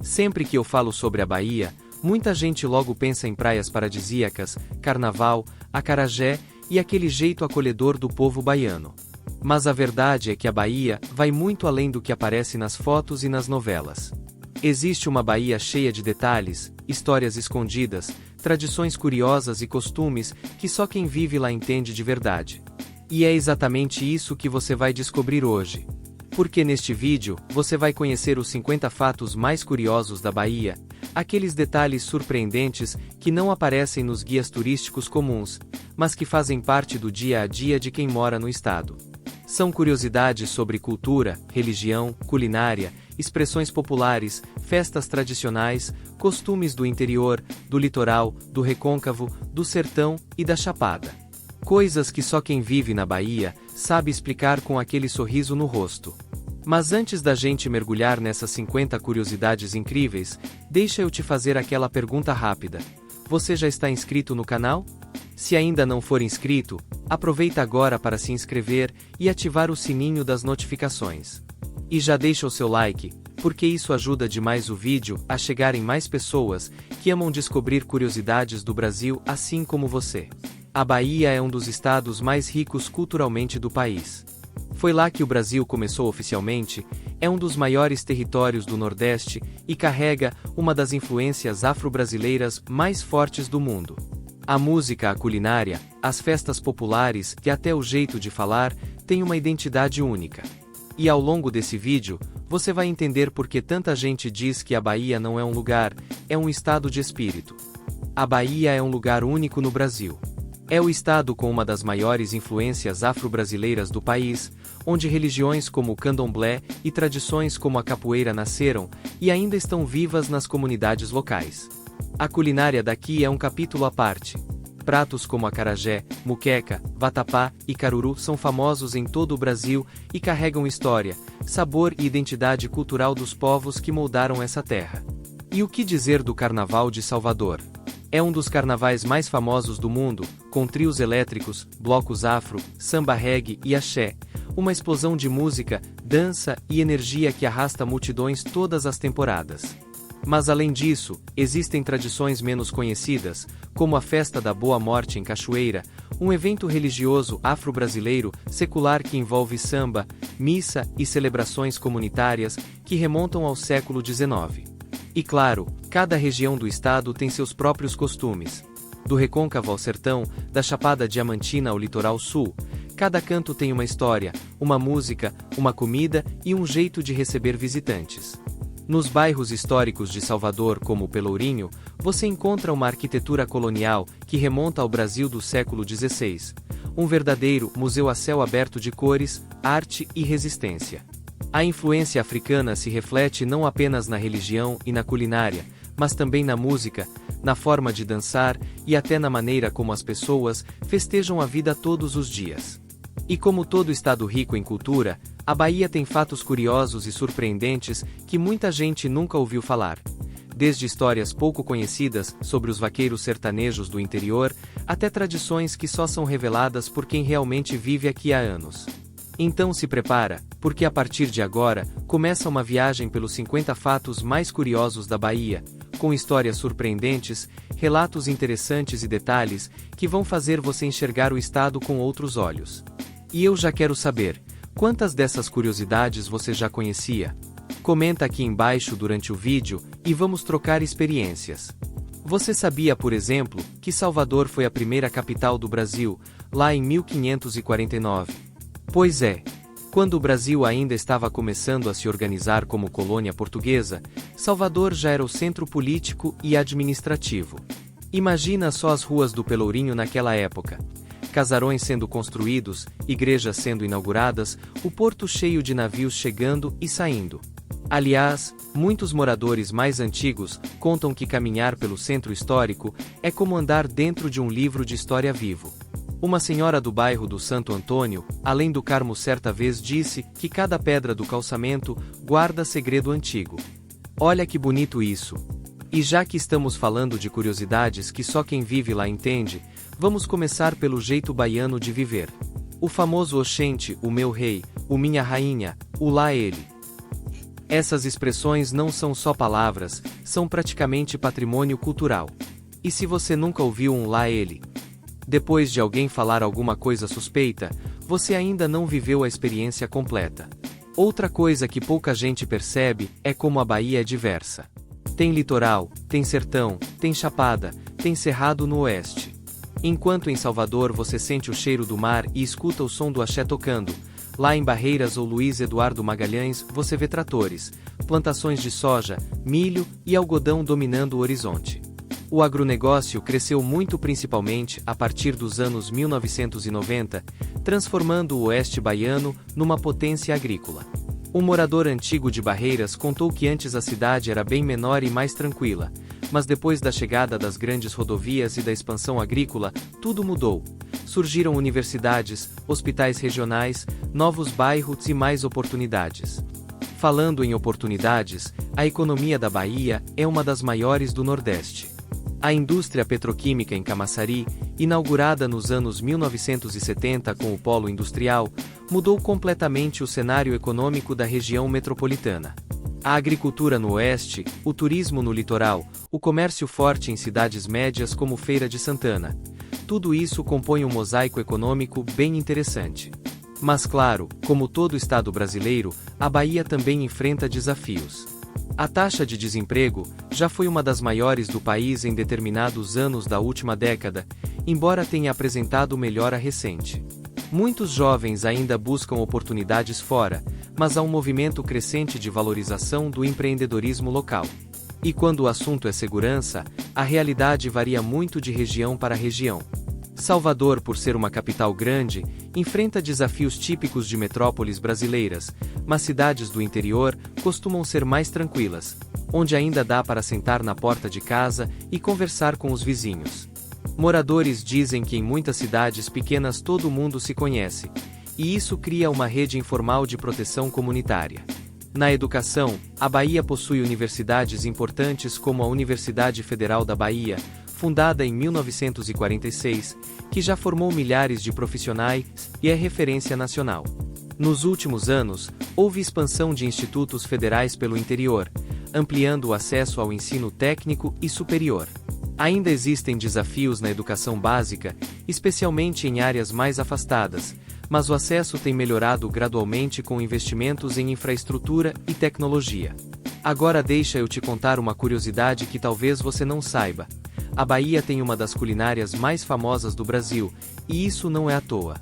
Sempre que eu falo sobre a Bahia, muita gente logo pensa em praias paradisíacas, carnaval, acarajé e aquele jeito acolhedor do povo baiano. Mas a verdade é que a Bahia vai muito além do que aparece nas fotos e nas novelas. Existe uma Bahia cheia de detalhes, histórias escondidas, tradições curiosas e costumes que só quem vive lá entende de verdade. E é exatamente isso que você vai descobrir hoje. Porque neste vídeo, você vai conhecer os 50 fatos mais curiosos da Bahia, aqueles detalhes surpreendentes que não aparecem nos guias turísticos comuns, mas que fazem parte do dia a dia de quem mora no estado. São curiosidades sobre cultura, religião, culinária, expressões populares, festas tradicionais, costumes do interior, do litoral, do recôncavo, do sertão e da Chapada. Coisas que só quem vive na Bahia sabe explicar com aquele sorriso no rosto. Mas antes da gente mergulhar nessas 50 curiosidades incríveis, deixa eu te fazer aquela pergunta rápida. Você já está inscrito no canal? Se ainda não for inscrito, aproveita agora para se inscrever e ativar o sininho das notificações. E já deixa o seu like, porque isso ajuda demais o vídeo a chegar em mais pessoas que amam descobrir curiosidades do Brasil assim como você. A Bahia é um dos estados mais ricos culturalmente do país. Foi lá que o Brasil começou oficialmente, é um dos maiores territórios do Nordeste e carrega uma das influências afro-brasileiras mais fortes do mundo. A música, a culinária, as festas populares e até o jeito de falar têm uma identidade única. E ao longo desse vídeo, você vai entender por que tanta gente diz que a Bahia não é um lugar, é um estado de espírito. A Bahia é um lugar único no Brasil. É o estado com uma das maiores influências afro-brasileiras do país, onde religiões como o candomblé e tradições como a capoeira nasceram e ainda estão vivas nas comunidades locais. A culinária daqui é um capítulo à parte. Pratos como acarajé, muqueca, vatapá e caruru são famosos em todo o Brasil e carregam história, sabor e identidade cultural dos povos que moldaram essa terra. E o que dizer do Carnaval de Salvador? É um dos carnavais mais famosos do mundo, com trios elétricos, blocos afro, samba reggae e axé, uma explosão de música, dança e energia que arrasta multidões todas as temporadas. Mas além disso, existem tradições menos conhecidas, como a Festa da Boa Morte em Cachoeira, um evento religioso afro-brasileiro secular que envolve samba, missa e celebrações comunitárias que remontam ao século XIX. E claro, cada região do estado tem seus próprios costumes. Do recôncavo ao sertão, da Chapada Diamantina ao litoral sul, cada canto tem uma história, uma música, uma comida e um jeito de receber visitantes. Nos bairros históricos de Salvador, como o Pelourinho, você encontra uma arquitetura colonial que remonta ao Brasil do século XVI, um verdadeiro museu a céu aberto de cores, arte e resistência. A influência africana se reflete não apenas na religião e na culinária, mas também na música, na forma de dançar e até na maneira como as pessoas festejam a vida todos os dias. E como todo estado rico em cultura, a Bahia tem fatos curiosos e surpreendentes que muita gente nunca ouviu falar. Desde histórias pouco conhecidas sobre os vaqueiros sertanejos do interior, até tradições que só são reveladas por quem realmente vive aqui há anos. Então se prepara, porque a partir de agora, começa uma viagem pelos 50 fatos mais curiosos da Bahia, com histórias surpreendentes, relatos interessantes e detalhes que vão fazer você enxergar o estado com outros olhos. E eu já quero saber, quantas dessas curiosidades você já conhecia? Comenta aqui embaixo durante o vídeo e vamos trocar experiências. Você sabia, por exemplo, que Salvador foi a primeira capital do Brasil, lá em 1549? Pois é. Quando o Brasil ainda estava começando a se organizar como colônia portuguesa, Salvador já era o centro político e administrativo. Imagina só as ruas do Pelourinho naquela época. Casarões sendo construídos, igrejas sendo inauguradas, o porto cheio de navios chegando e saindo. Aliás, muitos moradores mais antigos contam que caminhar pelo centro histórico é como andar dentro de um livro de história vivo. Uma senhora do bairro do Santo Antônio, além do Carmo, certa vez disse que cada pedra do calçamento guarda segredo antigo. Olha que bonito isso! E já que estamos falando de curiosidades que só quem vive lá entende, vamos começar pelo jeito baiano de viver. O famoso oxente, o meu rei, o minha rainha, o lá ele. Essas expressões não são só palavras, são praticamente patrimônio cultural. E se você nunca ouviu um lá ele? Depois de alguém falar alguma coisa suspeita, você ainda não viveu a experiência completa. Outra coisa que pouca gente percebe é como a Bahia é diversa. Tem litoral, tem sertão, tem chapada, tem cerrado no oeste. Enquanto em Salvador você sente o cheiro do mar e escuta o som do axé tocando, lá em Barreiras ou Luiz Eduardo Magalhães você vê tratores, plantações de soja, milho e algodão dominando o horizonte. O agronegócio cresceu muito principalmente a partir dos anos 1990, transformando o oeste baiano numa potência agrícola. Um morador antigo de Barreiras contou que antes a cidade era bem menor e mais tranquila, mas depois da chegada das grandes rodovias e da expansão agrícola, tudo mudou. Surgiram universidades, hospitais regionais, novos bairros e mais oportunidades. Falando em oportunidades, a economia da Bahia é uma das maiores do Nordeste. A indústria petroquímica em Camaçari, inaugurada nos anos 1970 com o polo industrial, mudou completamente o cenário econômico da região metropolitana. A agricultura no oeste, o turismo no litoral, o comércio forte em cidades médias como Feira de Santana. Tudo isso compõe um mosaico econômico bem interessante. Mas claro, como todo estado brasileiro, a Bahia também enfrenta desafios. A taxa de desemprego já foi uma das maiores do país em determinados anos da última década, embora tenha apresentado melhora recente. Muitos jovens ainda buscam oportunidades fora, mas há um movimento crescente de valorização do empreendedorismo local. E quando o assunto é segurança, a realidade varia muito de região para região. Salvador, por ser uma capital grande, enfrenta desafios típicos de metrópoles brasileiras, mas cidades do interior costumam ser mais tranquilas, onde ainda dá para sentar na porta de casa e conversar com os vizinhos. Moradores dizem que em muitas cidades pequenas todo mundo se conhece, e isso cria uma rede informal de proteção comunitária. Na educação, a Bahia possui universidades importantes como a Universidade Federal da Bahia, fundada em 1946, que já formou milhares de profissionais e é referência nacional. Nos últimos anos, houve expansão de institutos federais pelo interior, ampliando o acesso ao ensino técnico e superior. Ainda existem desafios na educação básica, especialmente em áreas mais afastadas, mas o acesso tem melhorado gradualmente com investimentos em infraestrutura e tecnologia. Agora deixa eu te contar uma curiosidade que talvez você não saiba. A Bahia tem uma das culinárias mais famosas do Brasil, e isso não é à toa.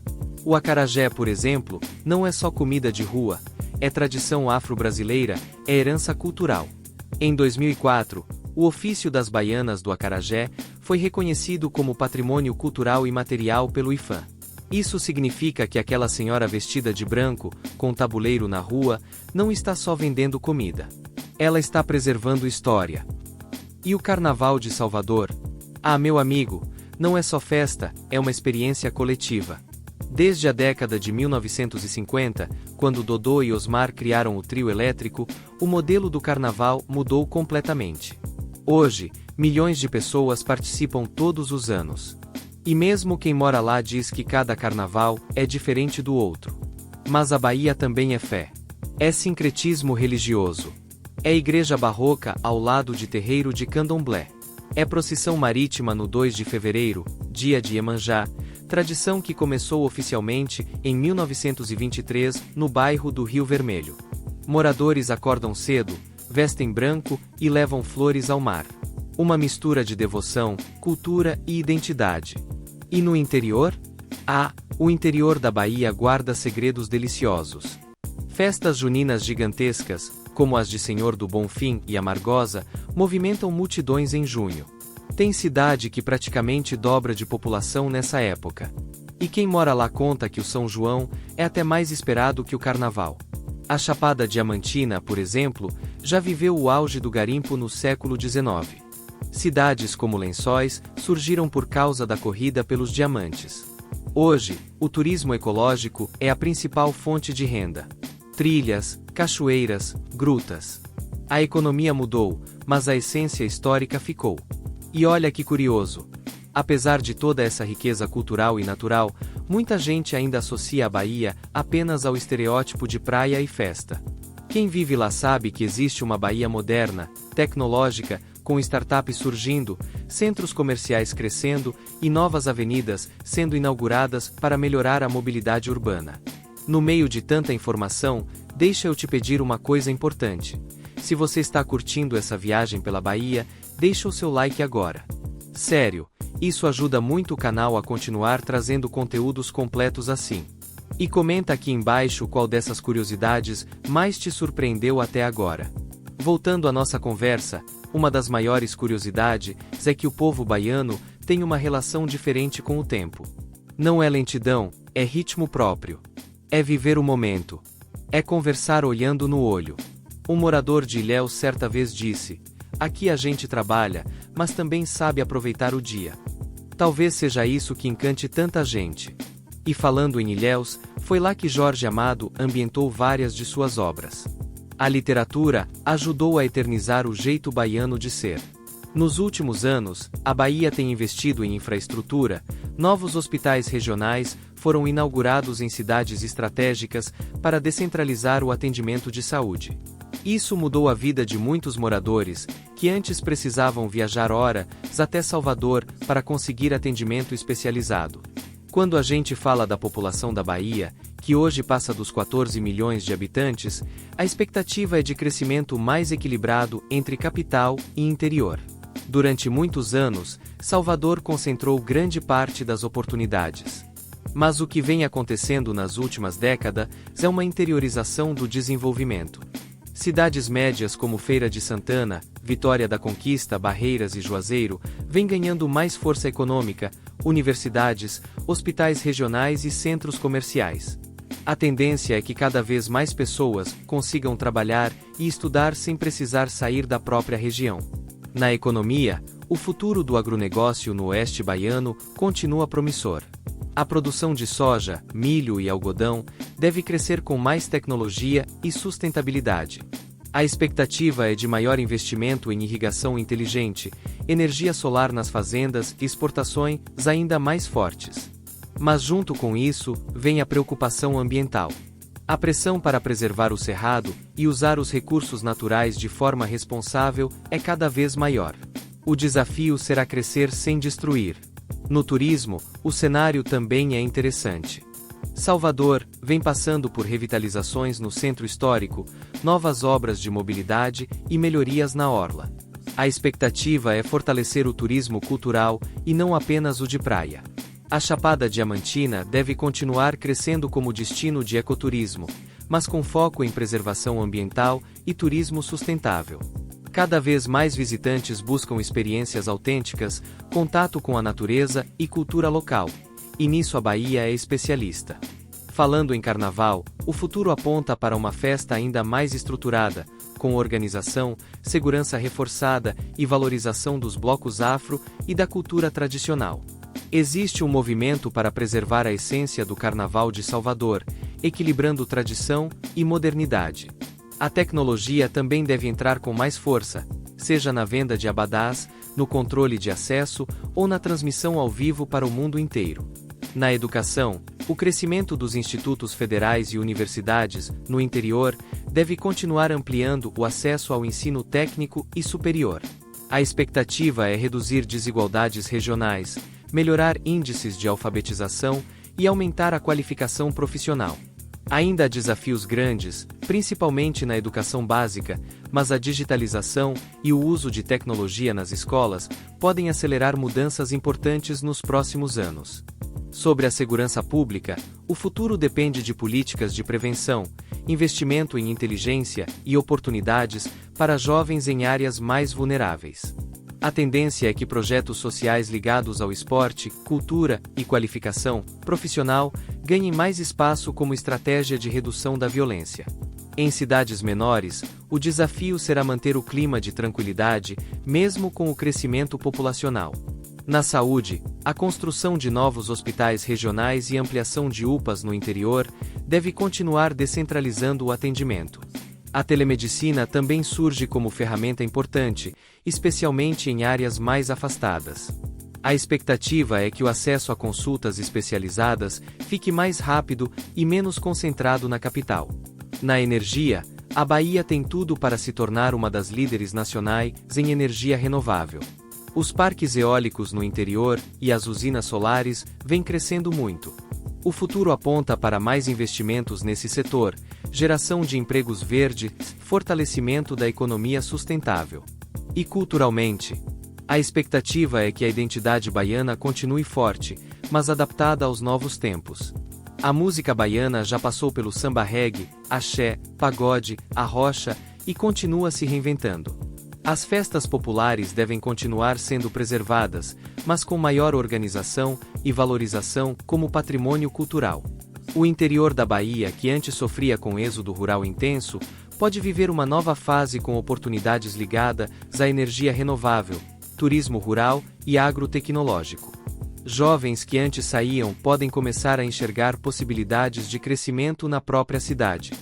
O acarajé, por exemplo, não é só comida de rua, é tradição afro-brasileira, é herança cultural. Em 2004, o ofício das baianas do acarajé foi reconhecido como patrimônio cultural imaterial pelo IPHAN. Isso significa que aquela senhora vestida de branco, com tabuleiro na rua, não está só vendendo comida. Ela está preservando história. E o Carnaval de Salvador? Ah, meu amigo, não é só festa, é uma experiência coletiva. Desde a década de 1950, quando Dodô e Osmar criaram o trio elétrico, o modelo do carnaval mudou completamente. Hoje, milhões de pessoas participam todos os anos. E mesmo quem mora lá diz que cada carnaval é diferente do outro. Mas a Bahia também é fé. É sincretismo religioso. É igreja barroca ao lado de terreiro de candomblé. É procissão marítima no 2 de fevereiro, dia de Iemanjá, tradição que começou oficialmente em 1923 no bairro do Rio Vermelho. Moradores acordam cedo, vestem branco e levam flores ao mar. Uma mistura de devoção, cultura e identidade. E no interior? Ah, o interior da Bahia guarda segredos deliciosos. Festas juninas gigantescas, como as de Senhor do Bonfim e Amargosa, movimentam multidões em junho. Tem cidade que praticamente dobra de população nessa época. E quem mora lá conta que o São João é até mais esperado que o Carnaval. A Chapada Diamantina, por exemplo, já viveu o auge do garimpo no século XIX. Cidades como Lençóis surgiram por causa da corrida pelos diamantes. Hoje, o turismo ecológico é a principal fonte de renda. Trilhas, cachoeiras, grutas. A economia mudou, mas a essência histórica ficou. E olha que curioso. Apesar de toda essa riqueza cultural e natural, muita gente ainda associa a Bahia apenas ao estereótipo de praia e festa. Quem vive lá sabe que existe uma Bahia moderna, tecnológica, com startups surgindo, centros comerciais crescendo e novas avenidas sendo inauguradas para melhorar a mobilidade urbana. No meio de tanta informação, deixa eu te pedir uma coisa importante. Se você está curtindo essa viagem pela Bahia, deixa o seu like agora. Sério, isso ajuda muito o canal a continuar trazendo conteúdos completos assim. E comenta aqui embaixo qual dessas curiosidades mais te surpreendeu até agora. Voltando à nossa conversa, uma das maiores curiosidades é que o povo baiano tem uma relação diferente com o tempo. Não é lentidão, é ritmo próprio. É viver o momento. É conversar olhando no olho. Um morador de Ilhéus certa vez disse: aqui a gente trabalha, mas também sabe aproveitar o dia. Talvez seja isso que encante tanta gente. E falando em Ilhéus, foi lá que Jorge Amado ambientou várias de suas obras. A literatura ajudou a eternizar o jeito baiano de ser. Nos últimos anos, a Bahia tem investido em infraestrutura, novos hospitais regionais foram inaugurados em cidades estratégicas para descentralizar o atendimento de saúde. Isso mudou a vida de muitos moradores, que antes precisavam viajar horas até Salvador para conseguir atendimento especializado. Quando a gente fala da população da Bahia, que hoje passa dos 14 milhões de habitantes, a expectativa é de crescimento mais equilibrado entre capital e interior. Durante muitos anos, Salvador concentrou grande parte das oportunidades. Mas o que vem acontecendo nas últimas décadas é uma interiorização do desenvolvimento. Cidades médias como Feira de Santana, Vitória da Conquista, Barreiras e Juazeiro vêm ganhando mais força econômica, universidades, hospitais regionais e centros comerciais. A tendência é que cada vez mais pessoas consigam trabalhar e estudar sem precisar sair da própria região. Na economia, o futuro do agronegócio no oeste baiano continua promissor. A produção de soja, milho e algodão deve crescer com mais tecnologia e sustentabilidade. A expectativa é de maior investimento em irrigação inteligente, energia solar nas fazendas e exportações ainda mais fortes. Mas junto com isso, vem a preocupação ambiental. A pressão para preservar o cerrado e usar os recursos naturais de forma responsável é cada vez maior. O desafio será crescer sem destruir. No turismo, o cenário também é interessante. Salvador vem passando por revitalizações no centro histórico, novas obras de mobilidade e melhorias na orla. A expectativa é fortalecer o turismo cultural e não apenas o de praia. A Chapada Diamantina deve continuar crescendo como destino de ecoturismo, mas com foco em preservação ambiental e turismo sustentável. Cada vez mais visitantes buscam experiências autênticas, contato com a natureza e cultura local. E nisso a Bahia é especialista. Falando em carnaval, o futuro aponta para uma festa ainda mais estruturada, com organização, segurança reforçada e valorização dos blocos afro e da cultura tradicional. Existe um movimento para preservar a essência do Carnaval de Salvador, equilibrando tradição e modernidade. A tecnologia também deve entrar com mais força, seja na venda de abadás, no controle de acesso ou na transmissão ao vivo para o mundo inteiro. Na educação, o crescimento dos institutos federais e universidades, no interior, deve continuar ampliando o acesso ao ensino técnico e superior. A expectativa é reduzir desigualdades regionais, melhorar índices de alfabetização e aumentar a qualificação profissional. Ainda há desafios grandes, principalmente na educação básica, mas a digitalização e o uso de tecnologia nas escolas podem acelerar mudanças importantes nos próximos anos. Sobre a segurança pública, o futuro depende de políticas de prevenção, investimento em inteligência e oportunidades para jovens em áreas mais vulneráveis. A tendência é que projetos sociais ligados ao esporte, cultura e qualificação profissional ganhem mais espaço como estratégia de redução da violência. Em cidades menores, o desafio será manter o clima de tranquilidade, mesmo com o crescimento populacional. Na saúde, a construção de novos hospitais regionais e ampliação de UPAs no interior deve continuar descentralizando o atendimento. A telemedicina também surge como ferramenta importante, especialmente em áreas mais afastadas. A expectativa é que o acesso a consultas especializadas fique mais rápido e menos concentrado na capital. Na energia, A Bahia tem tudo para se tornar uma das líderes nacionais em energia renovável. Os parques eólicos no interior e as usinas solares vêm crescendo muito. O futuro aponta para mais investimentos nesse setor, geração de empregos verdes, fortalecimento da economia sustentável. E culturalmente, a expectativa é que a identidade baiana continue forte, mas adaptada aos novos tempos. A música baiana já passou pelo samba reggae, axé, pagode, arrocha e continua se reinventando. As festas populares devem continuar sendo preservadas, mas com maior organização e valorização como patrimônio cultural. O interior da Bahia, que antes sofria com êxodo rural intenso, pode viver uma nova fase com oportunidades ligadas à energia renovável, turismo rural e agrotecnológico. Jovens que antes saíam podem começar a enxergar possibilidades de crescimento na própria cidade.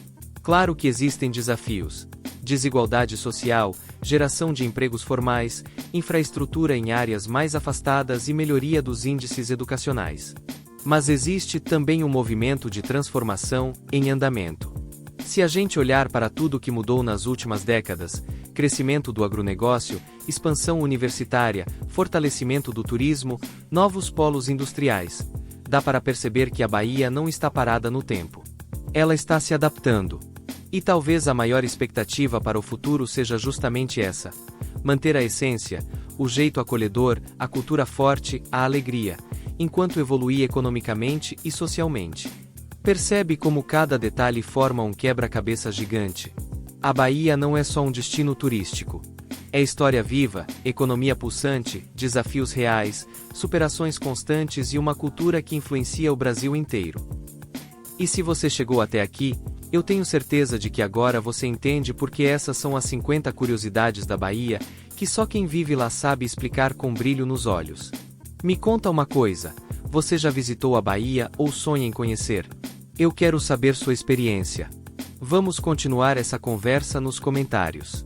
Claro que existem desafios: desigualdade social, geração de empregos formais, infraestrutura em áreas mais afastadas e melhoria dos índices educacionais. Mas existe também um movimento de transformação em andamento. Se a gente olhar para tudo que mudou nas últimas décadas, crescimento do agronegócio, expansão universitária, fortalecimento do turismo, novos polos industriais, dá para perceber que a Bahia não está parada no tempo. Ela está se adaptando. E talvez a maior expectativa para o futuro seja justamente essa: manter a essência, o jeito acolhedor, a cultura forte, a alegria, enquanto evoluir economicamente e socialmente. Percebe como cada detalhe forma um quebra-cabeça gigante? A Bahia não é só um destino turístico. É história viva, economia pulsante, desafios reais, superações constantes e uma cultura que influencia o Brasil inteiro. E se você chegou até aqui, eu tenho certeza de que agora você entende porque essas são as 50 curiosidades da Bahia, que só quem vive lá sabe explicar com brilho nos olhos. Me conta uma coisa: você já visitou a Bahia ou sonha em conhecer? Eu quero saber sua experiência. Vamos continuar essa conversa nos comentários.